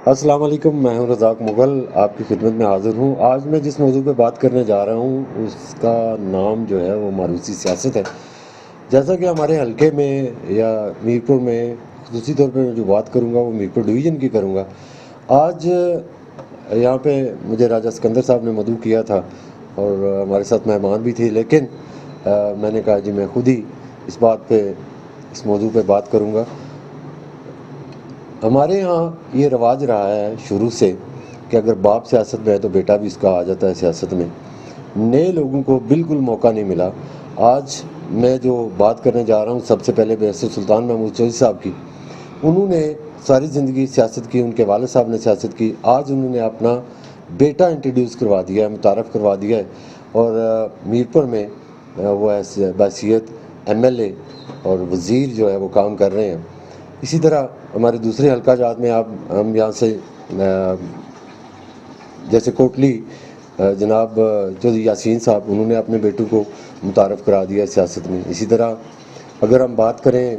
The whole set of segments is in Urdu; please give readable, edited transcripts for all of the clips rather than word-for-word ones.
السلام علیکم، میں ہوں رزاق مغل، آپ کی خدمت میں حاضر ہوں۔ آج میں جس موضوع پہ بات کرنے جا رہا ہوں اس کا نام جو ہے وہ ماروثی سیاست ہے۔ جیسا کہ ہمارے حلقے میں یا میرپور میں خصوصی طور پہ میں جو بات کروں گا وہ میرپور ڈویژن کی کروں گا۔ آج یہاں پہ مجھے راجہ سکندر صاحب نے مدعو کیا تھا اور ہمارے ساتھ مہمان بھی تھے، لیکن میں نے کہا جی میں خود ہی اس موضوع پہ بات کروں گا۔ ہمارے ہاں یہ رواج رہا ہے شروع سے کہ اگر باپ سیاست میں ہے تو بیٹا بھی اس کا آ جاتا ہے سیاست میں۔ نئے لوگوں کو بالکل موقع نہیں ملا۔ آج میں جو بات کرنے جا رہا ہوں سب سے پہلے بیرسٹر سلطان محمود چودھری صاحب کی۔ انہوں نے ساری زندگی سیاست کی، ان کے والد صاحب نے سیاست کی۔ آج انہوں نے اپنا بیٹا انٹروڈیوس کروا دیا ہے، متعارف کروا دیا ہے، اور میرپور میں وہ بحیثیت ایم ایل اے اور وزیر جو ہے وہ کام کر رہے ہیں۔ اسی طرح ہمارے دوسرے حلقہ جات میں ہم یہاں سے جیسے کوٹلی جناب چودھری یاسین صاحب، انہوں نے اپنے بیٹوں کو متعارف کرا دیا سیاست میں۔ اسی طرح اگر ہم بات کریں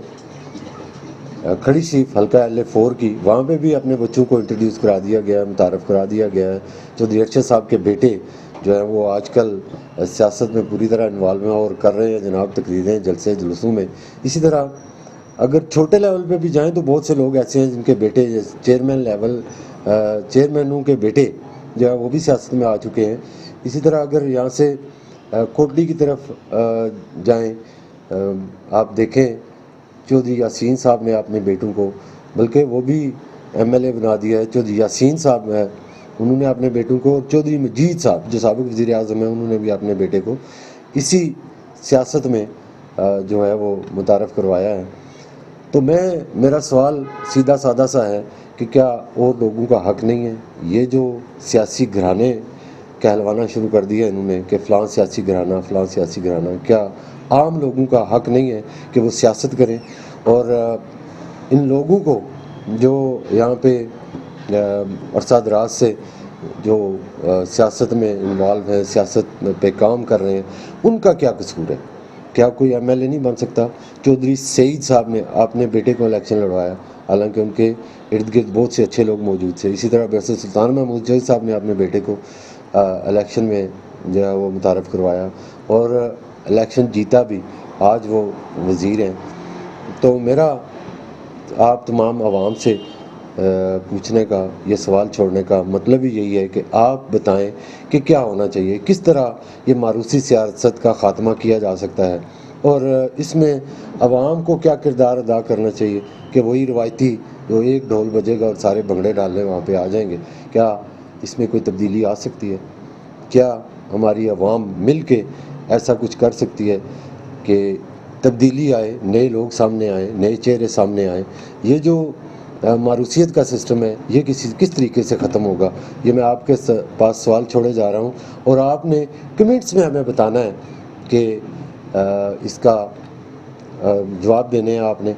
کھڑی شریف حلقہ LA4 کی، وہاں پہ بھی اپنے بچوں کو انٹروڈیوس کرا دیا گیا ہے، متعارف کرا دیا گیا ہے۔ چودھری ارشد صاحب کے بیٹے جو ہیں وہ آج کل سیاست میں پوری طرح انوالو ہیں اور کر رہے ہیں جناب تقریریں، جلسے جلوسوں میں۔ اسی طرح اگر چھوٹے لیول پہ بھی جائیں تو بہت سے لوگ ایسے ہیں جن کے بیٹے چیئرمینوں کے بیٹے جو ہے وہ بھی سیاست میں آ چکے ہیں۔ اسی طرح اگر یہاں سے کوٹلی کی طرف جائیں، آپ دیکھیں چودھری یاسین صاحب نے اپنے بیٹوں کو، بلکہ وہ بھی MLA بنا دیا ہے۔ چودھری یاسین صاحب ہے، انہوں نے اپنے بیٹوں کو، چودھری مجید صاحب جو سابق وزیر اعظم ہیں، انہوں نے بھی اپنے بیٹے کو اسی سیاست میں جو ہے وہ متعارف کروایا ہے۔ تو میرا سوال سیدھا سادہ سا ہے کہ کیا اور لوگوں کا حق نہیں ہے؟ یہ جو سیاسی گھرانے کہلوانا شروع کر دیا انہوں نے کہ فلاں سیاسی گھرانہ، کیا عام لوگوں کا حق نہیں ہے کہ وہ سیاست کریں؟ اور ان لوگوں کو جو یہاں پہ عرصہ دراز سے جو سیاست میں انوالو ہیں، سیاست پہ کام کر رہے ہیں، ان کا کیا قصور ہے؟ کیا کوئی MLA نہیں بن سکتا؟ چودھری سعید صاحب نے اپنے بیٹے کو الیکشن لڑوایا، حالانکہ ان کے ارد گرد بہت سے اچھے لوگ موجود تھے۔ اسی طرح بیرسٹر سلطان محمود چودھری صاحب نے اپنے بیٹے کو الیکشن میں جو ہے وہ متعارف کروایا اور الیکشن جیتا بھی، آج وہ وزیر ہیں۔ تو میرا آپ تمام عوام سے پوچھنے کا، یہ سوال چھوڑنے کا مطلب ہی یہی ہے کہ آپ بتائیں کہ کیا ہونا چاہیے، کس طرح یہ ماروثی سیاست کا خاتمہ کیا جا سکتا ہے، اور اس میں عوام کو کیا کردار ادا کرنا چاہیے کہ وہی روایتی جو ایک ڈھول بجے گا اور سارے بھنگڑے ڈالنے وہاں پہ آ جائیں گے؟ کیا اس میں کوئی تبدیلی آ سکتی ہے؟ کیا ہماری عوام مل کے ایسا کچھ کر سکتی ہے کہ تبدیلی آئے، نئے لوگ سامنے آئیں، نئے چہرے سامنے آئیں؟ یہ جو ماروثیت کا سسٹم ہے یہ کس طریقے سے ختم ہوگا؟ یہ میں آپ کے پاس سوال چھوڑے جا رہا ہوں، اور آپ نے کمنٹس میں ہمیں بتانا ہے کہ اس کا جواب دینے ہیں آپ نے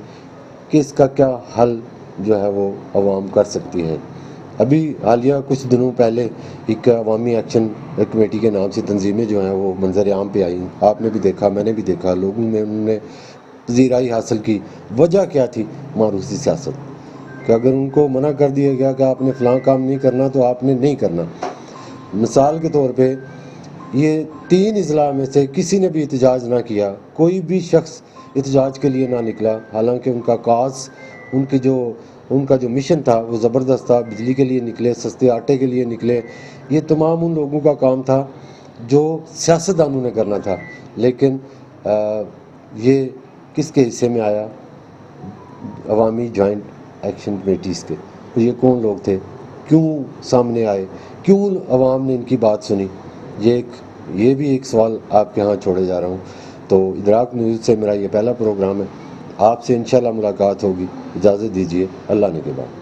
کہ اس کا کیا حل جو ہے وہ عوام کر سکتی ہے۔ ابھی حالیہ کچھ دنوں پہلے ایک عوامی ایکشن کمیٹی کے نام سے تنظیمیں جو ہیں وہ منظر عام پہ آئیں، آپ نے بھی دیکھا، میں نے بھی دیکھا، لوگوں میں انہوں نے پذیرائی حاصل کی۔ وجہ کیا تھی؟ ماروثی سیاست، کہ اگر ان کو منع کر دیا گیا کہ آپ نے فلاں کام نہیں کرنا تو آپ نے نہیں کرنا۔ مثال کے طور پہ یہ 3 اضلاع میں سے کسی نے بھی احتجاج نہ کیا، کوئی بھی شخص احتجاج کے لیے نہ نکلا، حالانکہ ان کا کاز، ان کا جو مشن تھا وہ زبردست تھا۔ بجلی کے لیے نکلے، سستے آٹے کے لیے نکلے، یہ تمام ان لوگوں کا کام تھا جو سیاستدانوں نے کرنا تھا۔ لیکن یہ کس کے حصے میں آیا؟ عوامی جوائنٹ ایکشن کمیٹیز کے۔ یہ کون لوگ تھے؟ کیوں سامنے آئے؟ کیوں عوام نے ان کی بات سنی؟ یہ بھی ایک سوال آپ کے ہاں چھوڑے جا رہا ہوں۔ تو ادراک نیوز سے میرا یہ پہلا پروگرام ہے، آپ سے انشاءاللہ ملاقات ہوگی۔ اجازت دیجیے، اللہ نے کے بعد۔